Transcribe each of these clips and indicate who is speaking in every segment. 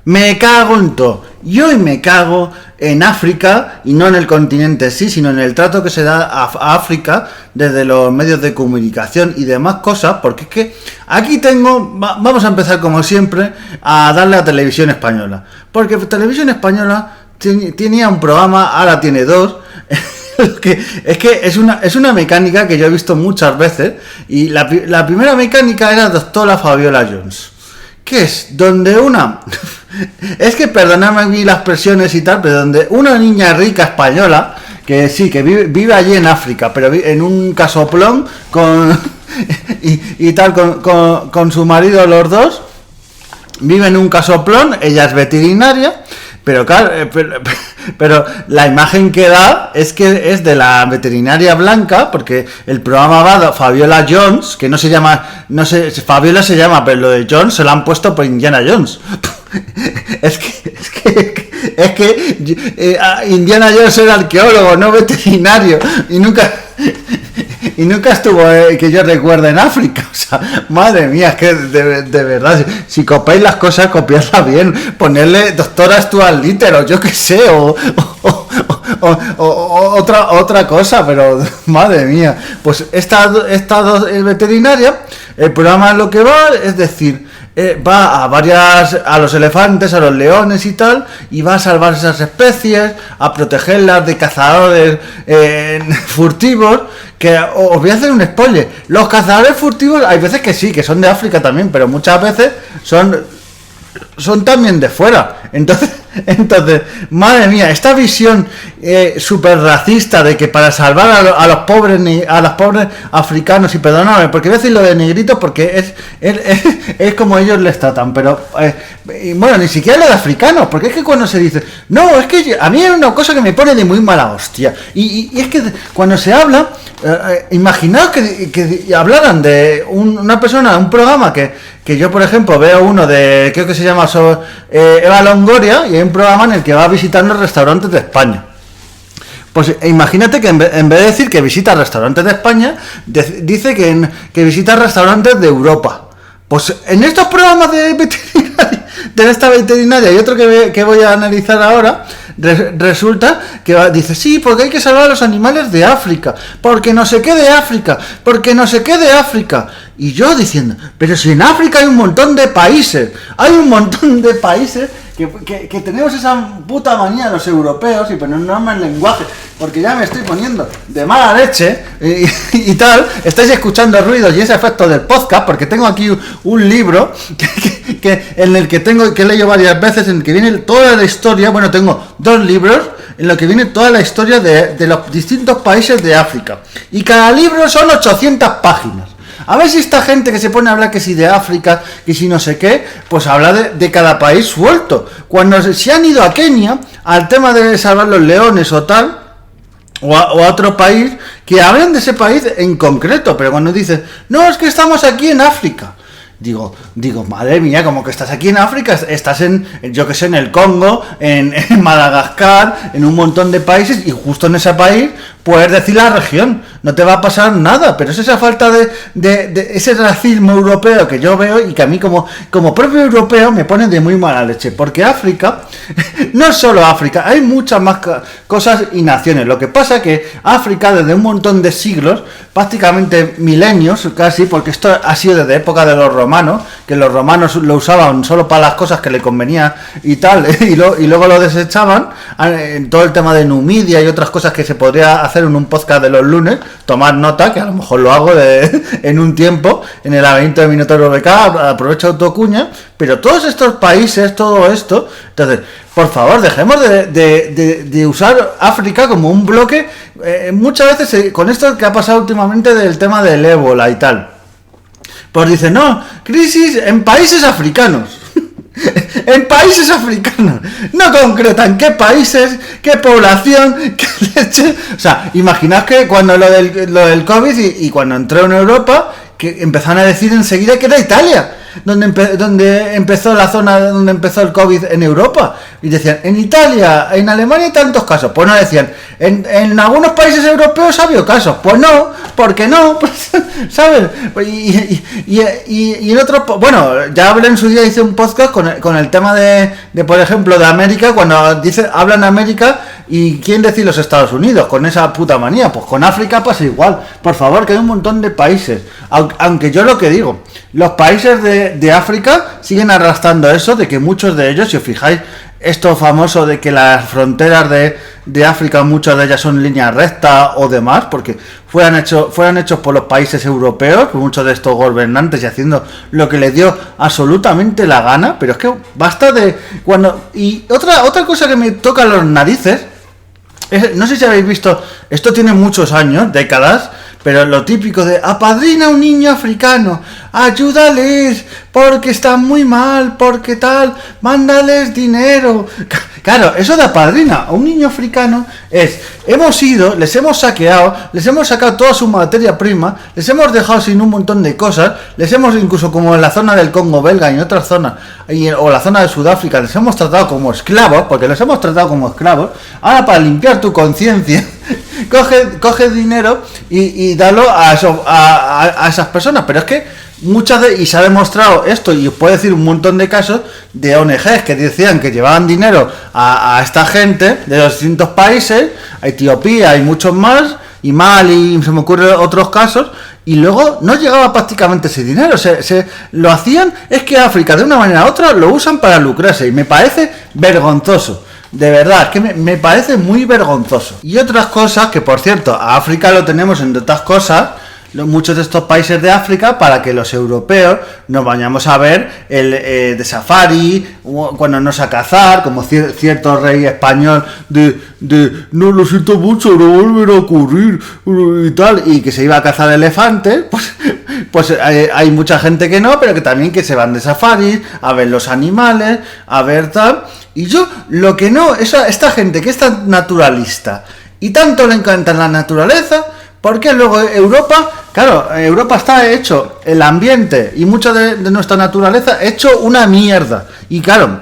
Speaker 1: Me cago en todo. Y hoy me cago en África, y no en el continente sí, sino en el trato que se da a África desde los medios de comunicación y demás cosas, porque es que aquí vamos a empezar como siempre a darle a Televisión Española, porque Televisión Española tenía un programa, ahora tiene dos. Es una mecánica que yo he visto muchas veces, y la primera mecánica era Doctora Fabiola Jones, que es donde es que perdonadme a mí las presiones y tal, pero donde una niña rica española, que sí, que vive allí en África, pero en un casoplón con su marido, los dos viven en un casoplón, ella es veterinaria, pero claro, pero la imagen que da es que es de la veterinaria blanca, porque el programa va de Fabiola Jones, que no sé, Fabiola se llama, pero lo de Jones se lo han puesto por Indiana Jones. Es que Indiana Jones era arqueólogo, no veterinario, y nunca estuvo, que yo recuerde, en África. O sea, madre mía, es que de verdad, si copiáis las cosas, copiadlas bien, ponerle doctora Stuart Little, o yo qué sé, o otra cosa, pero madre mía. Pues esta veterinaria, el programa lo que va, es decir, va a los elefantes, a los leones y tal, y va a salvar esas especies, a protegerlas de cazadores furtivos, que os voy a hacer un spoiler. Los cazadores furtivos hay veces que sí, que son de África también, pero muchas veces son también de fuera. Entonces, madre mía, esta visión súper racista de que para salvar a los pobres africanos, y perdóname, porque voy a decir lo de negritos porque es como ellos les tratan, pero bueno, ni siquiera lo de africanos, porque es que cuando se dice, no, es que a mí es una cosa que me pone de muy mala hostia, y es que cuando se habla, imaginaos que hablaran de una persona, un programa que yo, por ejemplo, veo uno de, creo que se llama Eva Longoria, y hay un programa en el que va a visitar los restaurantes de España. Pues imagínate que en vez de decir que visita restaurantes de España, dice que visita restaurantes de Europa. Pues en estos programas de esta veterinaria y otro que voy a analizar ahora, resulta que dice, sí, porque hay que salvar a los animales de África, porque no sé qué de África, y yo diciendo, pero si en África hay un montón de países, que tenemos esa puta manía los europeos, y ponernos el lenguaje, porque ya me estoy poniendo de mala leche y tal. Estáis escuchando ruidos y ese efecto del podcast, porque tengo aquí un libro en el que he leído varias veces, en el que viene toda la historia. Bueno, tengo dos libros en los que viene toda la historia de los distintos países de África, y cada libro son 800 páginas. A ver si esta gente que se pone a hablar que si de África, que si no sé qué, pues habla de cada país suelto. Cuando se han ido a Kenia, al tema de salvar los leones o tal, o a otro país, que hablan de ese país en concreto, pero cuando dicen, no, es que estamos aquí en África. Digo, madre mía, como que estás aquí en África, estás yo que sé, en el Congo, en Madagascar, en un montón de países, y justo en ese país puedes decir la región, no te va a pasar nada, pero es esa falta de ese racismo europeo que yo veo, y que a mí como propio europeo me pone de muy mala leche, porque África, no solo África, hay muchas más cosas y naciones. Lo que pasa que África, desde un montón de siglos, prácticamente milenios casi, porque esto ha sido desde época de los romanos, que los romanos lo usaban solo para las cosas que le convenía y tal, y luego lo desechaban, en todo el tema de Numidia y otras cosas que se podría hacer en un podcast de los lunes. Tomad nota, que a lo mejor lo hago en un tiempo, en el laberinto de Minotauro BK, aprovecho autocuña, pero todos estos países, todo esto, entonces, por favor, dejemos de usar África como un bloque. Muchas veces, con esto que ha pasado últimamente del tema del ébola y tal, pues dicen, no, crisis en países africanos. En países africanos, no concretan qué países, qué población, qué leche. O sea, imaginad que cuando lo del COVID y cuando entró en Europa, que empezaron a decir enseguida que era Italia. donde empezó la zona donde empezó el COVID en Europa. Y decían, en Italia, en Alemania hay tantos casos. Pues no, decían, en algunos países europeos ha habido casos. Pues no, porque no, pues, ¿sabes? Y en otros, bueno, ya hablé en su día, hice un podcast con el tema de, por ejemplo, de América, cuando hablan de América y quieren decir los Estados Unidos, con esa puta manía. Pues con África pasa igual. Por favor, que hay un montón de países. Aunque yo lo que digo, los países de África siguen arrastrando eso, de que muchos de ellos, si os fijáis, esto famoso de que las fronteras de África, muchas de ellas son líneas rectas o demás, porque fueran hechos por los países europeos, por muchos de estos gobernantes, y haciendo lo que les dio absolutamente la gana. Pero es que basta de cuando. Y otra cosa que me toca los narices, no sé si habéis visto, esto tiene muchos años, décadas, pero lo típico de apadrina a un niño africano, ayúdales, porque están muy mal, porque tal, mándales dinero. Claro, eso de apadrina a un niño africano es, hemos ido, les hemos saqueado, les hemos sacado toda su materia prima, les hemos dejado sin un montón de cosas, les hemos, incluso como en la zona del Congo belga y en otras zonas, o la zona de Sudáfrica, les hemos tratado como esclavos, porque los hemos tratado como esclavos. Ahora, para limpiar tu conciencia, coge dinero y dalo a esas personas. Pero es que y se ha demostrado esto, y os puedo decir un montón de casos de ONGs que decían que llevaban dinero a esta gente de los distintos países, a Etiopía y muchos más, y Mali, se me ocurren otros casos, y luego no llegaba prácticamente ese dinero. Se lo hacían, es que África de una manera u otra lo usan para lucrarse, y me parece vergonzoso. De verdad, es que me parece muy vergonzoso. Y otras cosas, que por cierto, a África lo tenemos entre otras cosas, muchos de estos países de África, para que los europeos nos vayamos a ver de safari, cuando nos a cazar, como cierto rey español no, lo siento mucho, no volverá a ocurrir y tal, y que se iba a cazar elefantes. Pues hay mucha gente que no, pero que también que se van de safari a ver los animales, a ver tal. Y yo, lo que no, esta gente que es tan naturalista y tanto le encanta la naturaleza, porque luego Europa, claro, Europa está hecho, el ambiente y mucho de nuestra naturaleza hecho una mierda. Y claro,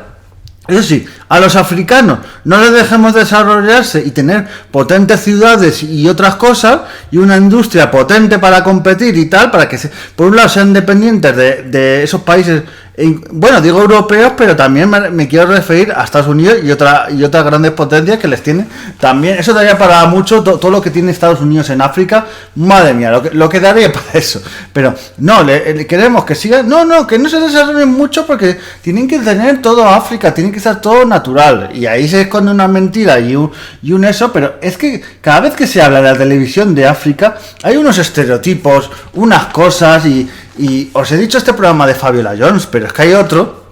Speaker 1: eso sí, a los africanos no les dejemos desarrollarse y tener potentes ciudades y otras cosas, y una industria potente para competir y tal, para que por un lado sean dependientes de esos países, bueno, digo europeos, pero también me quiero referir a Estados Unidos y otras grandes potencias que les tienen también. Eso daría para mucho, todo lo que tiene Estados Unidos en África, madre mía, lo que daría para eso. Pero no, queremos que sigan, que no se desarrollen mucho, porque tienen que tener todo África, tiene que estar todo natural, y ahí se esconde una mentira y un eso. Pero es que cada vez que se habla de la televisión de África hay unos estereotipos, unas cosas, y os he dicho este programa de Fabiola Jones, pero es que hay otro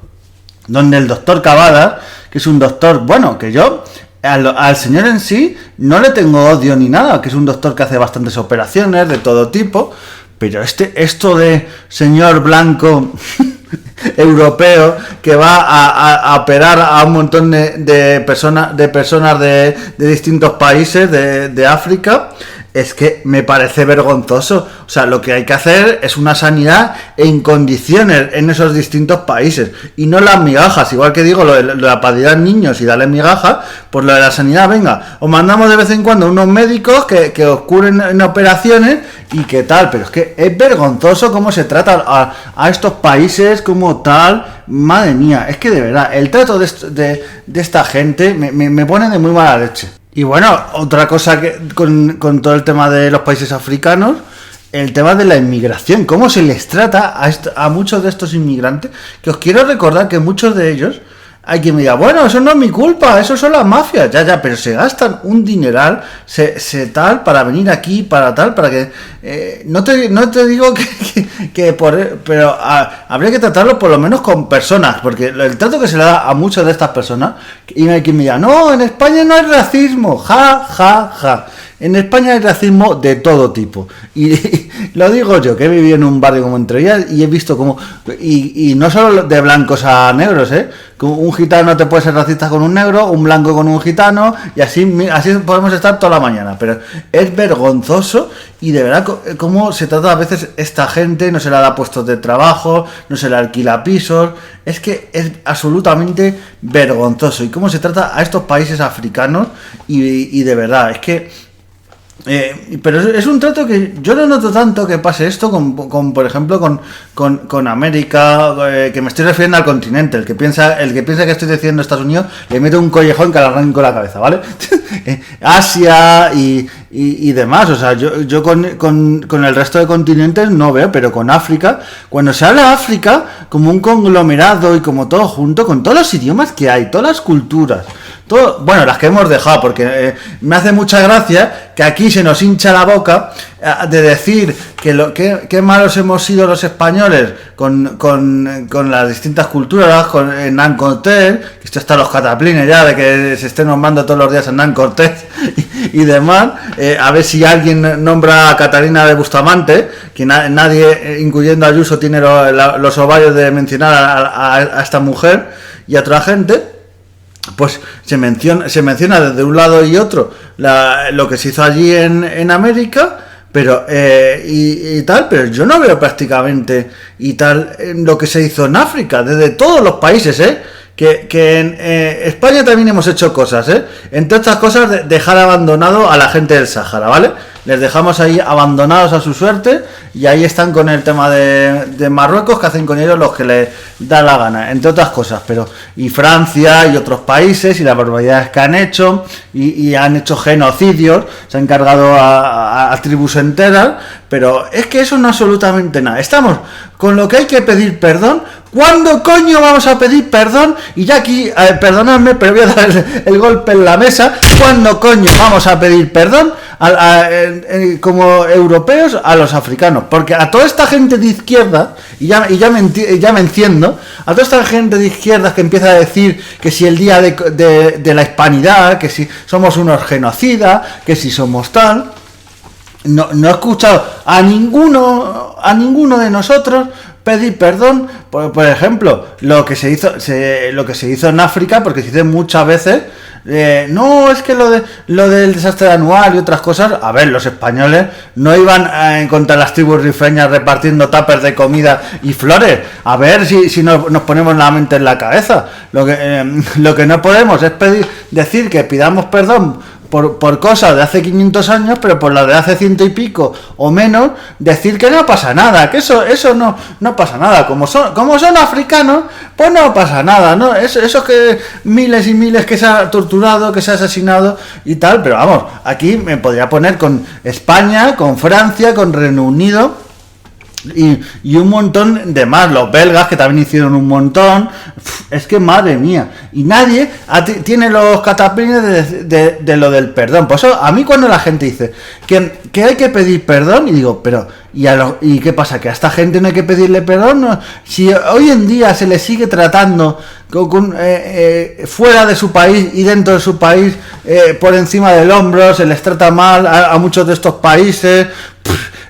Speaker 1: donde el doctor Cavada, que es un doctor, bueno, que yo al señor en sí no le tengo odio ni nada, que es un doctor que hace bastantes operaciones de todo tipo, pero esto de señor blanco europeo que va a operar a un montón de personas de distintos países de África, es que me parece vergonzoso. O sea, lo que hay que hacer es una sanidad en condiciones en esos distintos países, y no las migajas. Igual que digo lo de la paridad en niños y darle migajas, pues lo de la sanidad, venga, os mandamos de vez en cuando unos médicos que os curen en operaciones y qué tal. Pero es que es vergonzoso cómo se trata a estos países como tal. Madre mía, es que de verdad, el trato de esta gente me pone de muy mala leche. Y bueno, otra cosa que con todo el tema de los países africanos, el tema de la inmigración, cómo se les trata a muchos de estos inmigrantes, que os quiero recordar que muchos de ellos, hay quien me diga, bueno, eso no es mi culpa, eso son las mafias, ya, pero se gastan un dineral, se tal, para venir aquí, para tal, para que, no te digo pero habría que tratarlo por lo menos con personas, porque el trato que se le da a muchas de estas personas, y hay quien me diga, no, en España no hay racismo, ja. En España hay racismo de todo tipo. Y lo digo yo, que he vivido en un barrio como Entrevías y he visto como... Y no solo de blancos a negros, como un gitano te puede ser racista con un negro, un blanco con un gitano, y así podemos estar toda la mañana. Pero es vergonzoso y de verdad cómo se trata a veces esta gente, no se le da puestos de trabajo, no se le alquila pisos. Es que es absolutamente vergonzoso. Y cómo se trata a estos países africanos y de verdad, es que... pero es un trato que yo no noto tanto que pase esto con por ejemplo con América, que me estoy refiriendo al continente. El que piensa que estoy diciendo Estados Unidos le meto un collejón que le arranco la cabeza, ¿vale? Asia y demás. O sea, yo con el resto de continentes no veo, pero con África, cuando se habla de África como un conglomerado y como todo junto, con todos los idiomas que hay, todas las culturas, todo, bueno, las que hemos dejado, porque me hace mucha gracia que aquí se nos hincha la boca de decir que malos hemos sido los españoles con las distintas culturas, con Hernán Cortés, que esto está los cataplines ya de que se esté nombrando todos los días Hernán Cortés y demás. A ver si alguien nombra a Catalina de Bustamante, que nadie, incluyendo a Ayuso, tiene los ovarios de mencionar a esta mujer y a otra gente. Pues se menciona desde un lado y otro lo que se hizo allí en América, pero y tal, pero yo no veo prácticamente y tal lo que se hizo en África, desde todos los países, que en España también hemos hecho cosas, entre otras cosas dejar abandonado a la gente del Sáhara, ¿vale? Les dejamos ahí abandonados a su suerte y ahí están con el tema de Marruecos, que hacen con ellos los que les da la gana, entre otras cosas. Pero y Francia y otros países y las barbaridades que han hecho y han hecho genocidios, se han cargado a tribus enteras, pero es que eso no es absolutamente nada. Estamos con lo que hay que pedir perdón. ¿Cuándo coño vamos a pedir perdón? Y ya aquí, perdonadme, pero voy a dar el golpe en la mesa. ¿Cuándo coño vamos a pedir perdón como europeos a los africanos? Porque a toda esta gente de izquierda, y ya me enciendo, a toda esta gente de izquierda que empieza a decir que si el día de la hispanidad, que si somos unos genocidas, que si somos tal... No he escuchado a ninguno de nosotros pedir perdón por ejemplo lo que se hizo en África, porque se dice muchas veces no, es que lo del desastre anual y otras cosas. A ver, los españoles no iban contra las tribus rifeñas repartiendo tuppers de comida y flores. A ver si nos ponemos la mente en la cabeza. Lo que no podemos es decir que pidamos perdón por cosas de hace 500 años, pero por las de hace 100 y pico o menos, decir que no pasa nada, que eso no pasa nada. Como son africanos, pues no pasa nada, ¿no? Eso que miles y miles que se ha torturado, que se ha asesinado y tal, pero vamos, aquí me podría poner con España, con Francia, con Reino Unido. Y un montón de más, los belgas que también hicieron un montón. Es que madre mía, y nadie tiene los cataplines de lo del perdón. Por eso a mí cuando la gente dice que hay que pedir perdón, y digo, pero ¿y qué pasa? ¿Que a esta gente no hay que pedirle perdón? ¿No? Si hoy en día se les sigue tratando fuera de su país y dentro de su país por encima del hombro, se les trata mal a muchos de estos países.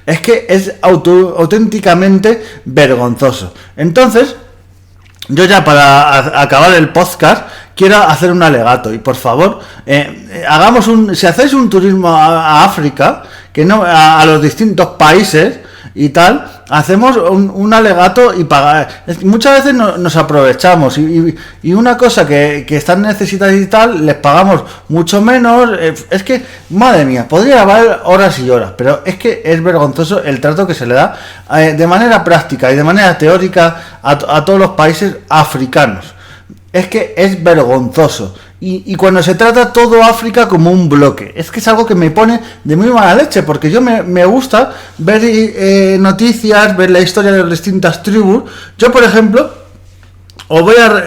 Speaker 1: Es que es auténticamente vergonzoso. Entonces, yo ya para acabar el podcast quiero hacer un alegato y por favor si hacéis un turismo a África, que no a los distintos países y tal, hacemos un alegato y pagar. Muchas veces nos aprovechamos y una cosa que están necesitadas y tal, les pagamos mucho menos. Es que, madre mía, podría haber horas y horas, pero es que es vergonzoso el trato que se le da de manera práctica y de manera teórica a todos los países africanos. Es que es vergonzoso. Y cuando se trata todo África como un bloque, es que es algo que me pone de muy mala leche, porque yo me gusta ver noticias, ver la historia de las distintas tribus. Yo, por ejemplo,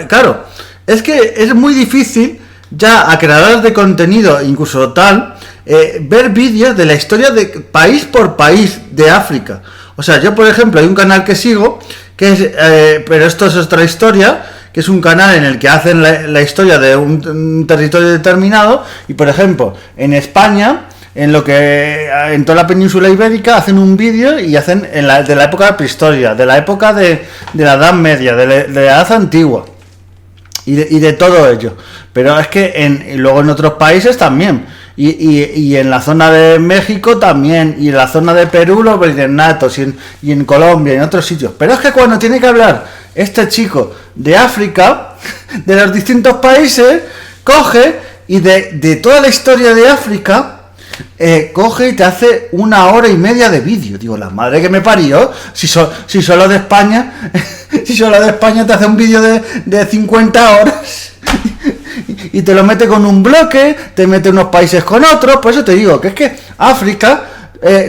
Speaker 1: claro, es que es muy difícil ya a creadores de contenido, incluso tal, ver vídeos de la historia de país por país de África. O sea, yo, por ejemplo, hay un canal que sigo, que es, pero esto es otra historia, que es un canal en el que hacen la historia de un territorio determinado. Y por ejemplo, en España en lo que en toda la península ibérica hacen un vídeo y hacen de la época de prehistoria, de la época de la Edad Media, de la Edad Antigua y de todo ello. Pero es que luego en otros países también. Y en la zona de México también, y en la zona de Perú los vallenatos, y en Colombia y en otros sitios. Pero es que cuando tiene que hablar este chico de África, de los distintos países, coge y de toda la historia de África, coge y te hace 1 hora y media de vídeo. Digo, la madre que me parió, si solo de España, si solo de España te hace un vídeo de 50 horas. Y te lo mete con un bloque, te mete unos países con otros. Por eso te digo que es que África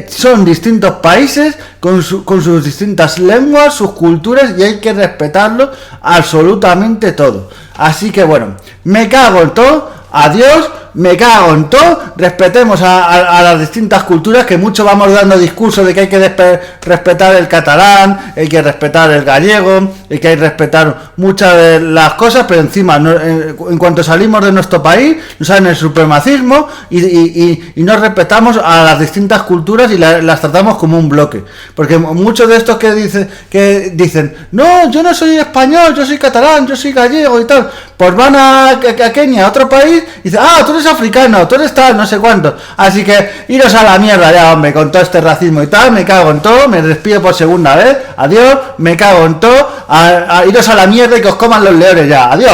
Speaker 1: son distintos países con sus distintas lenguas, sus culturas, y hay que respetarlo absolutamente todo. Así que bueno, me cago en todo, adiós, me cago en todo, respetemos a las distintas culturas, que mucho vamos dando discursos de que hay que respetar el catalán, hay que respetar el gallego, hay que respetar muchas de las cosas, pero encima en cuanto salimos de nuestro país nos salen el supremacismo y no respetamos a las distintas culturas y las tratamos como un bloque, porque muchos de estos que dicen no, yo no soy español, yo soy catalán, yo soy gallego y tal, pues van a Kenia, a otro país, y dicen, tú eres africano, tú eres tal, no sé cuánto. Así que iros a la mierda ya, hombre, con todo este racismo y tal. Me cago en todo, me despido por segunda vez. Adiós, me cago en todo. Iros a la mierda y que os coman los leones ya. Adiós.